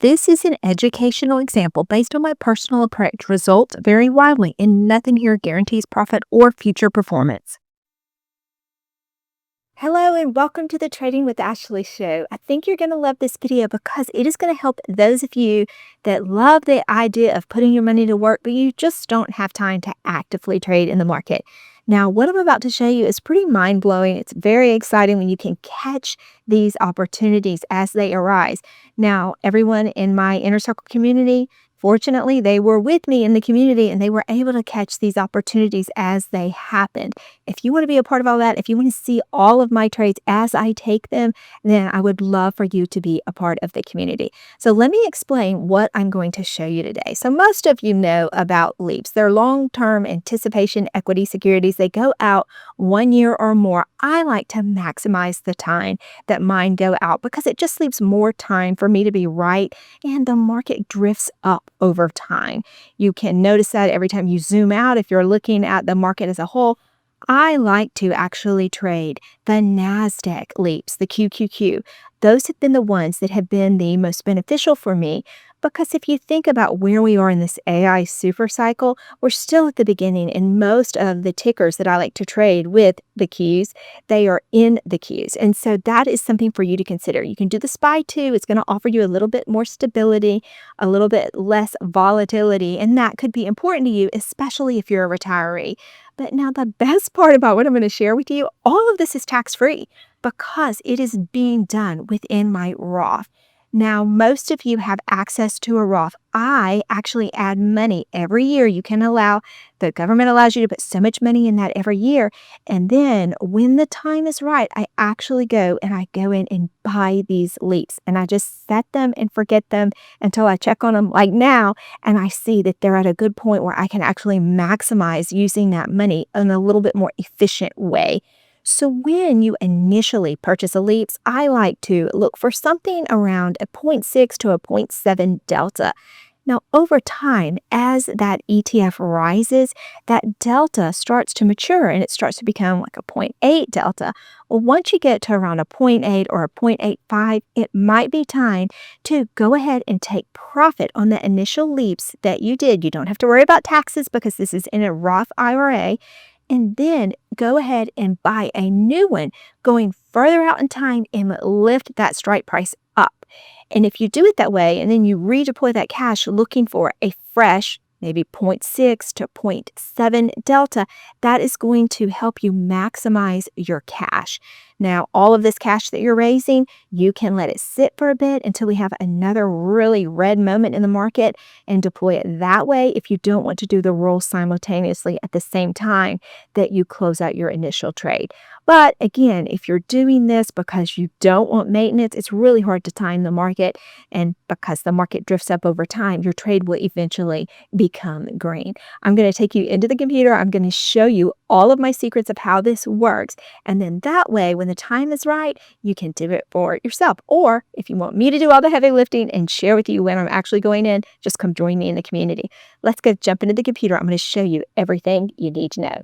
This is an educational example based on my personal approach. Results vary widely, and nothing here guarantees profit or future performance. Hello and welcome to the Trading with Ashley show. I think you're going to love this video because it is going to help those of you that love the idea of putting your money to work, but you just don't have time to actively trade in the market. Now, what I'm about to show you is pretty mind-blowing. It's very exciting when you can catch these opportunities as they arise. Now, everyone in my inner circle community, fortunately, they were with me in the community and they were able to catch these opportunities as they happened. If you want to be a part of all that, if you want to see all of my trades as I take them, then I would love for you to be a part of the community. So let me explain what I'm going to show you today. So most of you know about LEAPS. They're long-term anticipation equity securities. They go out 1 year or more. I like to maximize the time that mine go out because it just leaves more time for me to be right and the market drifts up over time. You can notice that every time you zoom out, if you're looking at the market as a whole. I like to actually trade the NASDAQ leaps, the QQQ. Those have been the ones that have been the most beneficial for me because if you think about where we are in this AI super cycle, we're still at the beginning, and most of the tickers that I like to trade with the Qs, they are in the Qs. And so that is something for you to consider. You can do the SPY too. It's going to offer you a little bit more stability, a little bit less volatility, and that could be important to you, especially if you're a retiree. But now the best part about what I'm going to share with you, all of this is tax-free because it is being done within my Roth. Now, most of you have access to a Roth. I actually add money every year. The government allows you to put so much money in that every year. And then when the time is right, I actually go in and buy these leaps. And I just set them and forget them until I check on them like now. And I see that they're at a good point where I can actually maximize using that money in a little bit more efficient way. So when you initially purchase a LEAPS, I like to look for something around a zero point 0.6 to a zero point 0.7 delta. Now, over time, as that ETF rises, that delta starts to mature and it starts to become like a zero point 0.8 delta. Well, once you get to around a zero point 0.8 or a 0.85, it might be time to go ahead and take profit on the initial LEAPS that you did. You don't have to worry about taxes because this is in a Roth IRA. And then go ahead and buy a new one going further out in time and lift that strike price up. And if you do it that way, and then you redeploy that cash looking for a fresh, maybe 0.6 to 0.7 delta, that is going to help you maximize your cash. Now, all of this cash that you're raising, you can let it sit for a bit until we have another really red moment in the market and deploy it that way if you don't want to do the roll simultaneously at the same time that you close out your initial trade. But again, if you're doing this because you don't want maintenance, it's really hard to time the market. And because the market drifts up over time, your trade will eventually become green. I'm going to take you into the computer. I'm going to show you all of my secrets of how this works. And then that way, when the time is right, you can do it for yourself. Or if you want me to do all the heavy lifting and share with you when I'm actually going in, just come join me in the community. Let's go jump into the computer. I'm going to show you everything you need to know.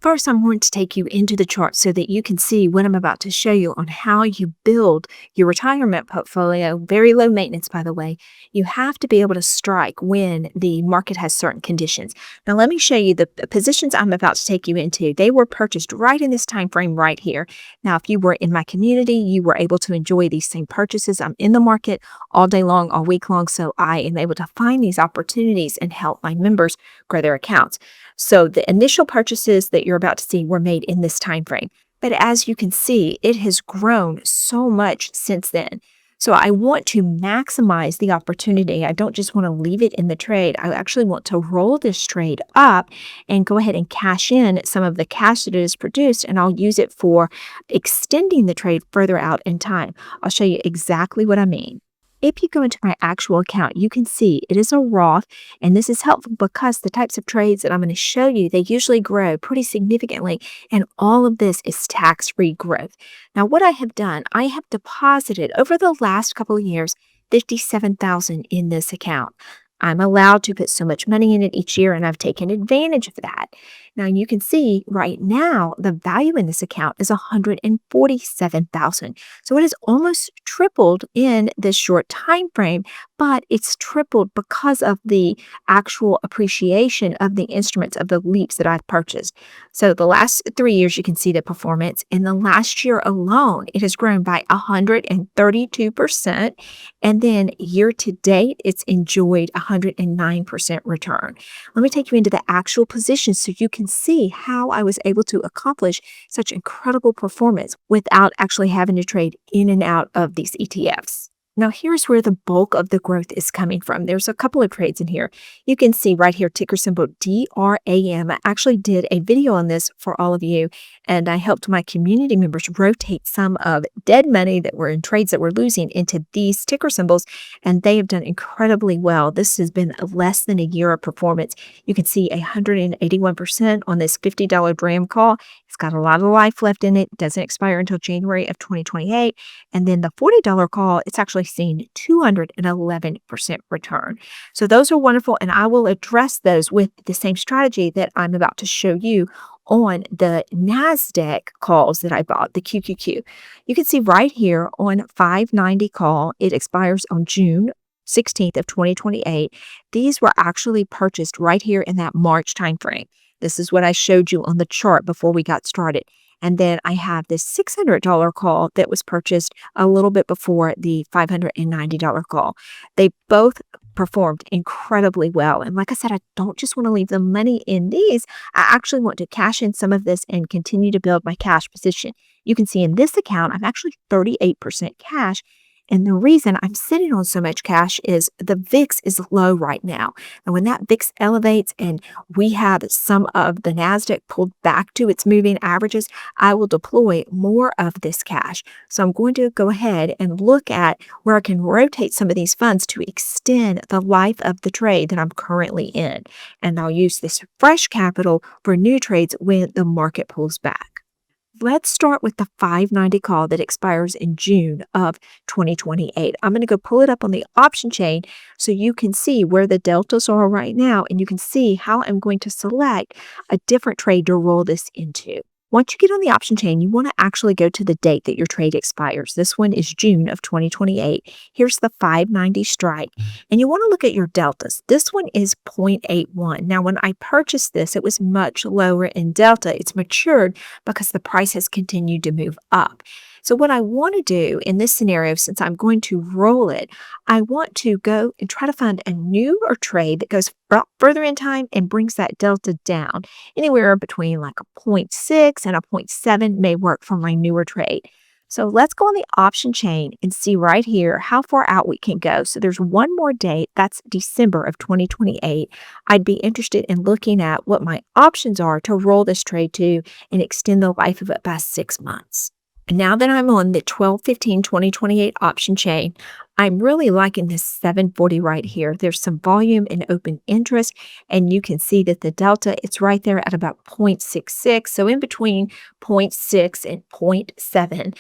First, I'm going to take you into the chart so that you can see what I'm about to show you on how you build your retirement portfolio. Very low maintenance, by the way. You have to be able to strike when the market has certain conditions. Now, let me show you the positions I'm about to take you into. They were purchased right in this time frame right here. Now, if you were in my community, you were able to enjoy these same purchases. I'm in the market all day long, all week long, so I am able to find these opportunities and help my members grow their accounts. So the initial purchases that you're about to see were made in this time frame. But as you can see, it has grown so much since then. So I want to maximize the opportunity. I don't just want to leave it in the trade. I actually want to roll this trade up and go ahead and cash in some of the cash that it has produced, and I'll use it for extending the trade further out in time. I'll show you exactly what I mean. If you go into my actual account, you can see it is a Roth, and this is helpful because the types of trades that I'm going to show you, they usually grow pretty significantly, and all of this is tax-free growth. Now, what I have done, I have deposited over the last couple of years $57,000 in this account. I'm allowed to put so much money in it each year, and I've taken advantage of that. Now you can see right now the value in this account is 147,000. So it has almost tripled in this short time frame, but it's tripled because of the actual appreciation of the instruments of the LEAPS that I've purchased. So the last 3 years, you can see the performance. In the last year alone, it has grown by 132%. And then year to date, it's enjoyed 109% return. Let me take you into the actual positions so you can see how I was able to accomplish such incredible performance without actually having to trade in and out of these ETFs. Now, here's where the bulk of the growth is coming from. There's a couple of trades in here. You can see right here, ticker symbol DRAM. I actually did a video on this for all of you, and I helped my community members rotate some of dead money that were in trades that were losing into these ticker symbols, and they have done incredibly well. This has been less than a year of performance. You can see 181% on this $50 DRAM call. It's got a lot of life left in it. It doesn't expire until January of 2028. And then the $40 call, it's actually seen 211% return. So those are wonderful, and I will address those with the same strategy that I'm about to show you on the NASDAQ calls that I bought, the QQQ. You can see right here on 590 call, it expires on June 16th of 2028. These were actually purchased right here in that March timeframe. This is what I showed you on the chart before we got started. And then I have this $600 call that was purchased a little bit before the $590 call. They both performed incredibly well. And like I said, I don't just want to leave the money in these. I actually want to cash in some of this and continue to build my cash position. You can see in this account, I'm actually 38% cash. And the reason I'm sitting on so much cash is the VIX is low right now. And when that VIX elevates and we have some of the NASDAQ pulled back to its moving averages, I will deploy more of this cash. So I'm going to go ahead and look at where I can rotate some of these funds to extend the life of the trade that I'm currently in. And I'll use this fresh capital for new trades when the market pulls back. Let's start with the 590 call that expires in June of 2028. I'm going to go pull it up on the option chain so you can see where the deltas are right now, and you can see how I'm going to select a different trade to roll this into. Once you get on the option chain, you want to actually go to the date that your trade expires. This one is June of 2028. Here's the 590 strike, and you want to look at your deltas. This one is 0.81. Now, when I purchased this, it was much lower in delta. It's matured because the price has continued to move up. So what I want to do in this scenario, since I'm going to roll it, I want to go and try to find a newer trade that goes further in time and brings that delta down. Anywhere between like a 0.6 and a 0.7 may work for my newer trade. So let's go on the option chain and see right here how far out we can go. So there's one more date, that's December of 2028. I'd be interested in looking at what my options are to roll this trade to and extend the life of it by 6 months. Now that I'm on the 12/15/2028 option chain, I'm really liking this 740 right here. There's some volume and open interest, and you can see that the delta, it's right there at about 0.66, so in between 0.6 and 0.7.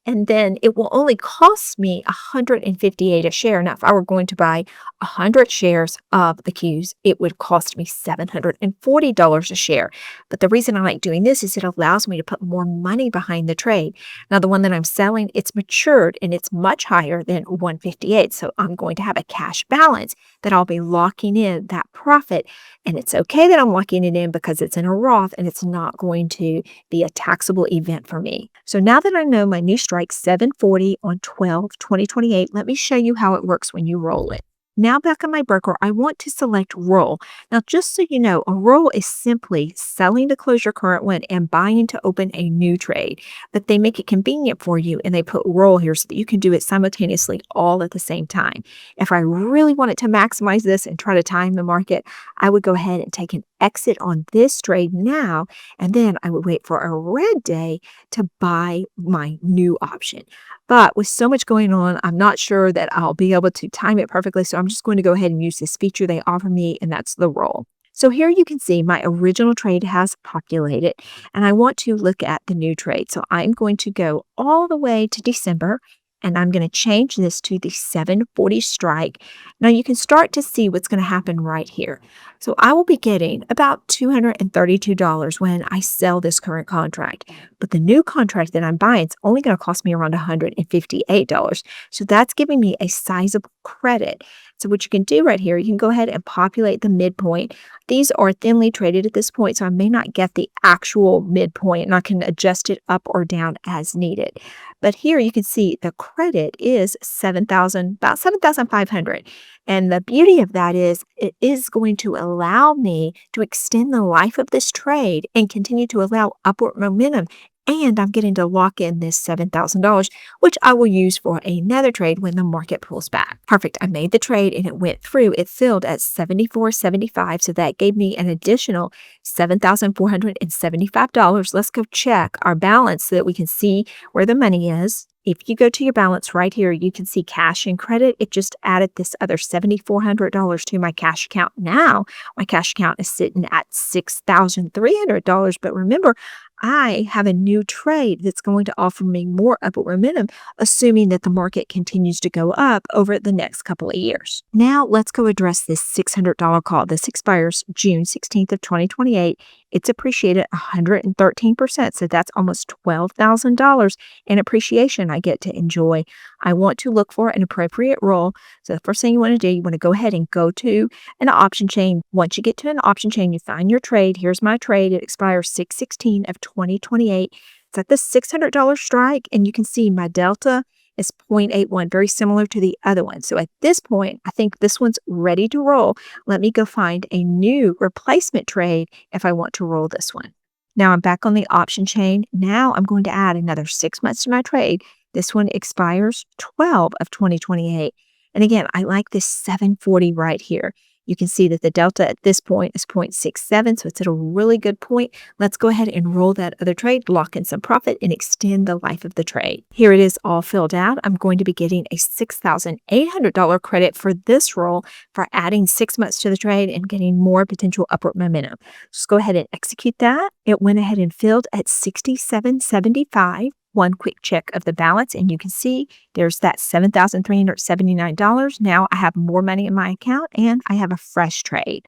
And then it will only cost me 158 a share. Now, if I were going to buy 100 shares of the Qs, it would cost me $740 a share. But the reason I like doing this is it allows me to put more money behind the trade. Now, the one that I'm selling, it's matured and it's much higher than 158. So I'm going to have a cash balance that I'll be locking in that profit. And it's okay that I'm locking it in because it's in a Roth and it's not going to be a taxable event for me. So now that I know my new strike 740 on 12/2028, let me show you how it works when you roll it. Now back on my broker, I want to select roll. Now, just so you know, a roll is simply selling to close your current one and buying to open a new trade. But they make it convenient for you and they put roll here so that you can do it simultaneously all at the same time. If I really wanted to maximize this and try to time the market, I would go ahead and take an exit on this trade now, and then I would wait for a red day to buy my new option. But with so much going on, I'm not sure that I'll be able to time it perfectly. So I'm just going to go ahead and use this feature they offer me, and that's the roll. So here you can see my original trade has populated, and I want to look at the new trade. So I'm going to go all the way to December, and I'm going to change this to the 740 strike. Now you can start to see what's going to happen right here. So I will be getting about $232 when I sell this current contract, but the new contract that I'm buying is only going to cost me around $158. So that's giving me a sizable credit. So what you can do right here, you can go ahead and populate the midpoint. These are thinly traded at this point, so I may not get the actual midpoint, and I can adjust it up or down as needed. But here you can see the credit is 7,000, about 7,500. And the beauty of that is it is going to allow me to extend the life of this trade and continue to allow upward momentum. And I'm getting to lock in this $7,000, which I will use for another trade when the market pulls back. Perfect. I made the trade and it went through. It filled at 74.75. So that gave me an additional $7,475. Let's go check our balance so that we can see where the money is. If you go to your balance right here, you can see cash and credit. It just added this other $7,400 to my cash account. Now my cash account is sitting at $6,300. But remember, I have a new trade that's going to offer me more upward momentum, assuming that the market continues to go up over the next couple of years. Now let's go address this $600 call. This expires June 16th of 2028. It's appreciated 113%. So that's almost $12,000 in appreciation I get to enjoy. I want to look for an appropriate role. So the first thing you want to do, you want to go ahead and go to an option chain. Once you get to an option chain, you find your trade. Here's my trade. It expires 6/16 of 2028. It's at the $600 strike, and you can see my delta is 0.81, very similar to the other one. So at this point, I think this one's ready to roll. Let me go find a new replacement trade if I want to roll this one. Now I'm back on the option chain. Now I'm going to add another 6 months to my trade. This one expires 12 of 2028. And again, I like this 740 right here. You can see that the delta at this point is 0.67, so it's at a really good point. Let's go ahead and roll that other trade, lock in some profit, and extend the life of the trade. Here it is all filled out. I'm going to be getting a $6,800 credit for this roll for adding 6 months to the trade and getting more potential upward momentum. Just go ahead and execute that. It went ahead and filled at 67.75. One quick check of the balance, and you can see there's that $7,379. Now I have more money in my account and I have a fresh trade.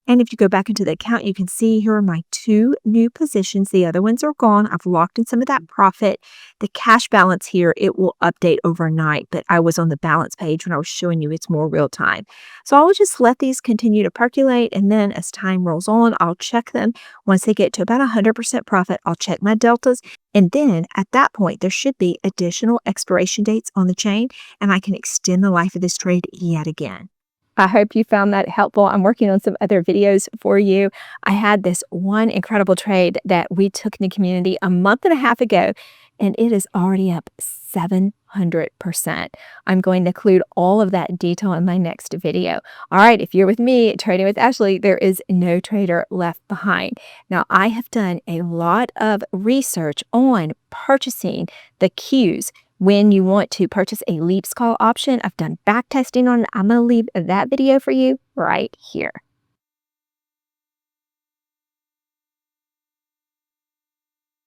And if you go back into the account, you can see here are my 2 new positions. The other ones are gone. I've locked in some of that profit. The cash balance here, it will update overnight, but I was on the balance page when I was showing you it's more real time. So I'll just let these continue to percolate, and then as time rolls on, I'll check them. Once they get to about 100% profit, I'll check my deltas. And then at that point, there should be additional expiration dates on the chain, and I can extend the life of this trade yet again. I hope you found that helpful. I'm working on some other videos for you. I had this one incredible trade that we took in the community a month and a half ago, and it is already up 700%. I'm going to include all of that detail in my next video. All right, if you're with me, Trading with Ashley, there is no trader left behind. Now, I have done a lot of research on purchasing the Qs. When you want to purchase a LEAPS call option, I've done back testing on it. I'm going to leave that video for you right here.